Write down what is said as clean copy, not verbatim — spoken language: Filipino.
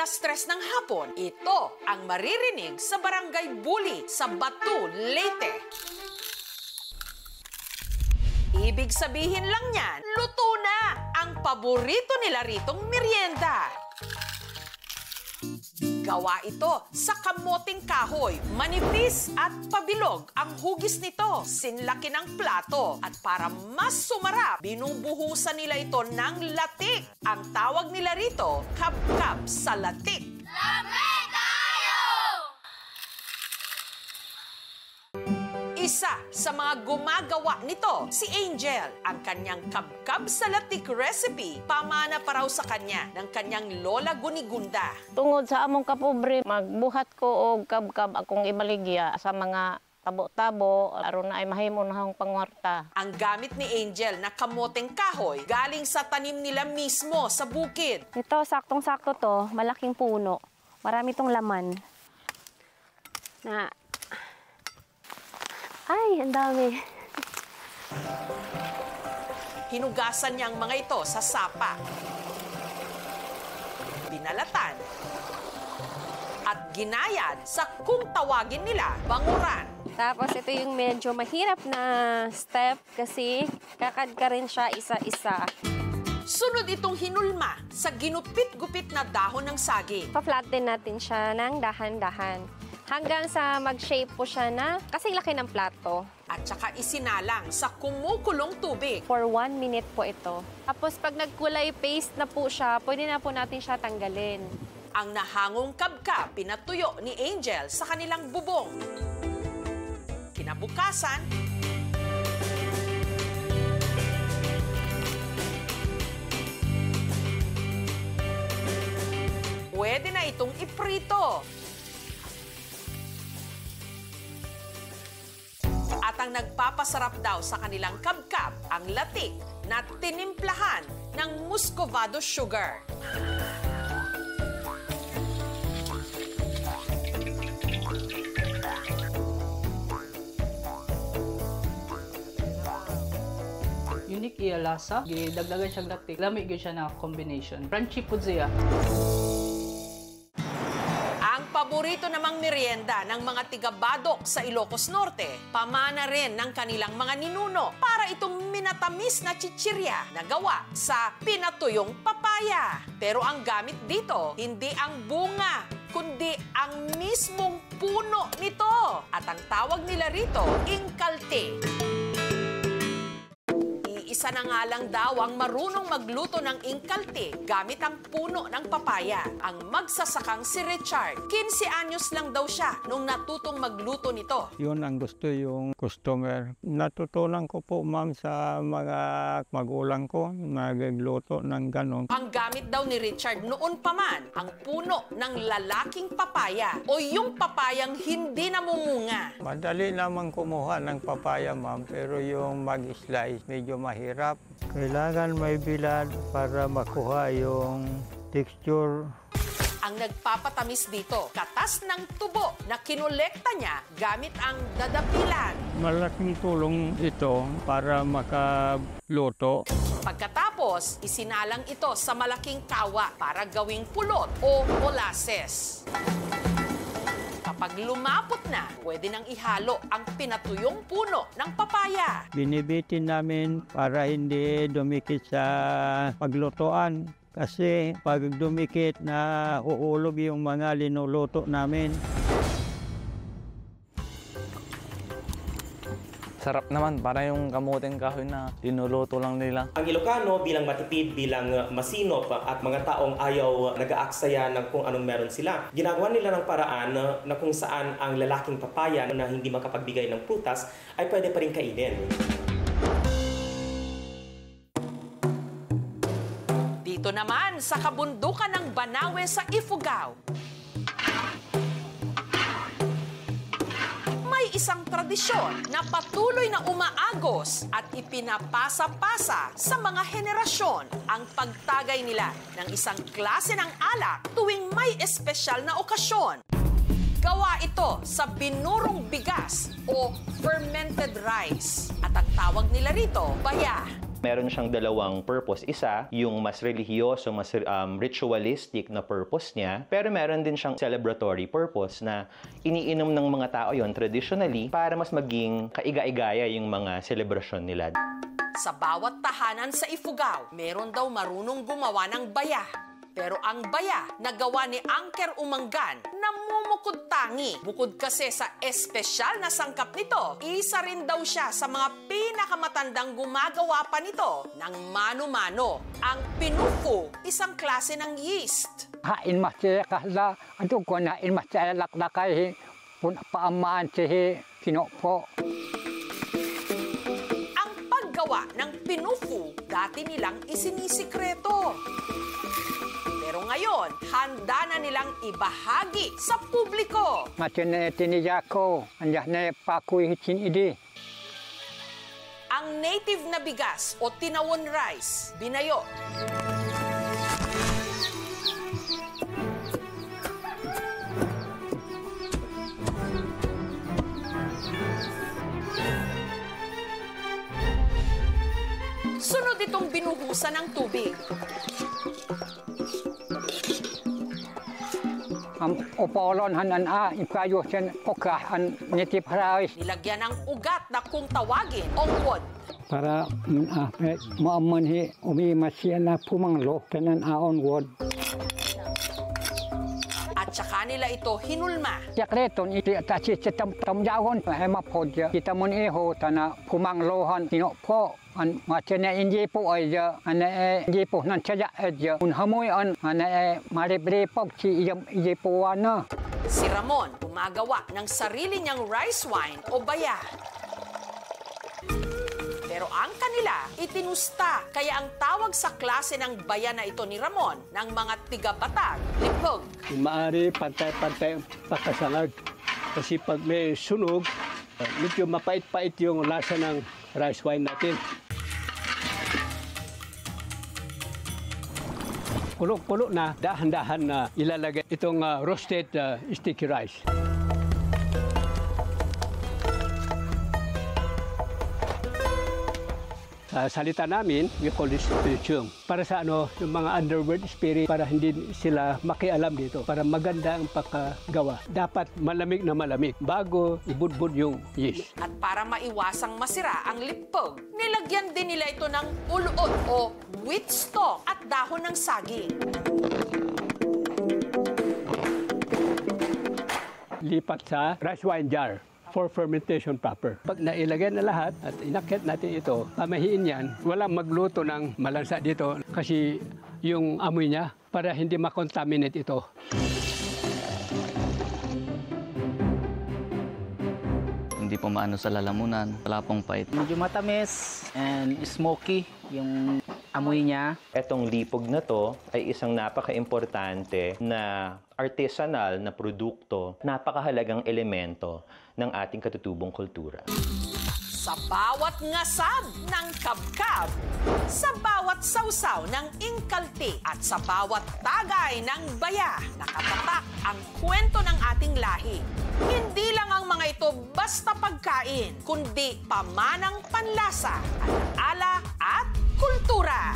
3 ng hapon, ito ang maririnig sa Barangay Buli sa Batu, Leyte. Ibig sabihin lang niyan, luto na ang paborito nila ritong merienda. Gawa ito sa kamoting kahoy, manipis at pabilog ang hugis nito. Sinlaki ng plato at para mas sumarap, binubuhusan nila ito ng latik. Ang tawag nila rito, kabkab sa latik. Lamig tayo! Isa sa mga gumagawa nito, si Angel. Ang kanyang kabkab sa latik recipe, pamana pa raw sa kanya ng kanyang lola Gunigunda. Tungod sa among kapobre, magbuhat ko og kabkab akong ibaligya sa mga tabo-tabo aron na ay mahimo na akong pangwarta. Ang gamit ni Angel na kamoteng kahoy galing sa tanim nila mismo sa bukid. Ito, saktong-sakto to, malaking puno. Marami tong laman. Ay, ang dami. Hinugasan niya ang mga ito sa sapa. Binalatan. At ginayad sa kung tawagin nila, banguran. Tapos ito yung medyo mahirap na step kasi kakad ka rin siya isa-isa. Sunod itong hinulma sa ginupit-gupit na dahon ng saging. Pa-flatten natin siya ng dahan-dahan. Hanggang sa mag-shape po siya na kasing laki ng plato. At saka isinalang sa kumukulong tubig. For 1 minute po ito. Tapos pag nagkulay paste na po siya, pwede na po natin siya tanggalin. Ang nahangong kabkab pinatuyo ni Angel sa kanilang bubong. Kinabukasan, pwede na itong iprito. At ang nagpapasarap daw sa kanilang kabkab, ang latik na tinimplahan ng muscovado sugar. Unique iya lasa, gidagdagan siyang latik. Lami gyud siya na combination. Crunchy pud siya. Paborito namang merienda ng mga tiga-Badok sa Ilocos Norte, pamana rin ng kanilang mga ninuno para itong minatamis na chichirya na gawa sa pinatuyong papaya. Pero ang gamit dito, hindi ang bunga, kundi ang mismong puno nito. At ang tawag nila rito, ingkalte. Isa na nga lang daw ang marunong magluto ng ingkalte gamit ang puno ng papaya. Ang magsasakang si Richard. 15 anyos lang daw siya nung natutong magluto nito. Yun ang gusto yung customer. Natutunan ko po, ma'am, sa mga magulang ko nagluto ng ganon. Ang gamit daw ni Richard noon pa man ang puno ng lalaking papaya o yung papayang hindi namumunga. Madali naman kumuha ng papaya, ma'am, pero yung mag-slice medyo mahirap. Kailangan may bilad para makuha yung texture. Ang nagpapatamis dito, katas ng tubo na kinolekta niya gamit ang dadapilan. Malaking tulong ito para makaluto. Pagkatapos, isinalang ito sa malaking kawa para gawing pulot o molasses. Kapag lumapot na, pwede nang ihalo ang pinatuyong puno ng papaya. Binibitin namin para hindi dumikit sa paglutuan. Kasi pag dumikit na uulog yung mga linuluto namin. Sarap naman, para yung kamuting kahoy na tinuluto lang nila. Ang Ilocano bilang matipid, bilang masinop at mga taong ayaw nag-aaksaya ng kung anong meron sila, ginagawa nila ng paraan na kung saan ang lalaking papaya na hindi makapagbigay ng prutas ay pwede pa rin kainin. Dito naman sa kabundukan ng Banawe sa Ifugao, may isang tradisyon na patuloy na umaagos at ipinapasa-pasa sa mga henerasyon ang pagtagay nila ng isang klase ng alak tuwing may espesyal na okasyon. Gawa ito sa binurong bigas o fermented rice at ang tawag nila rito, baya. Meron siyang dalawang purpose. Isa, yung mas religyoso, mas ritualistic na purpose niya. Pero meron din siyang celebratory purpose na iniinom ng mga tao yon traditionally para mas maging kaiga-igaya yung mga selebrasyon nila. Sa bawat tahanan sa Ifugao, meron daw marunong gumawa ng baya. Pero ang baya na gawa ni Angker Umanggan, namumukod tangi. Bukod kasi sa espesyal na sangkap nito, isa rin daw siya sa mga pinakamatandang gumagawa pa nito ng mano-mano. Ang pinufu, isang klase ng yeast. Hain masya kahla, ato ko na in masya laklakay, pun paamaan siya kinopo. Ang paggawa ng pinufu, dati nilang isinisikreto. Pero ngayon, handa na nilang ibahagi sa publiko. Macam na tiniyak ko, anjah na pakuy hitin idi. Ang native na bigas o tinawon rice, binayo. Sunod itong binuhusan ng tubig. Opolon hanan ikayo sen pokah an nitip harais. Nilagyan ng ugat na kung tawagin ongwod. Para maaman hi umi masya na pumanglo tanan aon wod. At saka nila ito hinulma. Yakreton iti tachi tam jawon ay mapodya. Kita mon iho tana pumanglohan tinokpo. An macam na inji po ay an inji po nan saja aja un hamoy an maribrepog si inji po ana. Si Ramon gumagawa ng sarili niyang rice wine o baya. Pero ang kanila itinusta, kaya ang tawag sa klase ng baya na ito ni Ramon ng mga tiga-Batag, lipog. Maari pantay-pantay pakasalag kasi pag may sunog, medyo mapait-pait yung lasa ng rice wine natin. Kulo-kulo na, dahan-dahan na ilalagay itong roasted sticky rice. Salita namin, we call this spiritual. Para sa yung mga underworld spirit, para hindi sila makialam dito, para maganda ang pagkagawa. Dapat malamig na malamig bago ibudbud yung yeast. At para maiwasang masira ang lipog, nilagyan din nila ito ng ulod o wheat stalk at dahon ng saging. Lipat sa rice wine jar for fermentation proper. Pag nailagay na lahat at inakyat natin ito, pamahiin yan, walang magluto ng malansa dito kasi yung amoy niya para hindi makontaminate ito. Hindi po maano sa lalamunan, wala pong pait. Medyo matamis and smoky yung amoy niya. Etong lipog na to ay isang napaka-importante na artisanal na produkto, napakahalagang elemento ng ating katutubong kultura. Sa bawat ngasab ng kabkab, sa bawat sausaw ng ingkalti at sa bawat tagay ng baya, nakatatak ang kwento ng ating lahi. Hindi lang ang mga ito basta pagkain, kundi pamanang panlasa, alaala at kultura.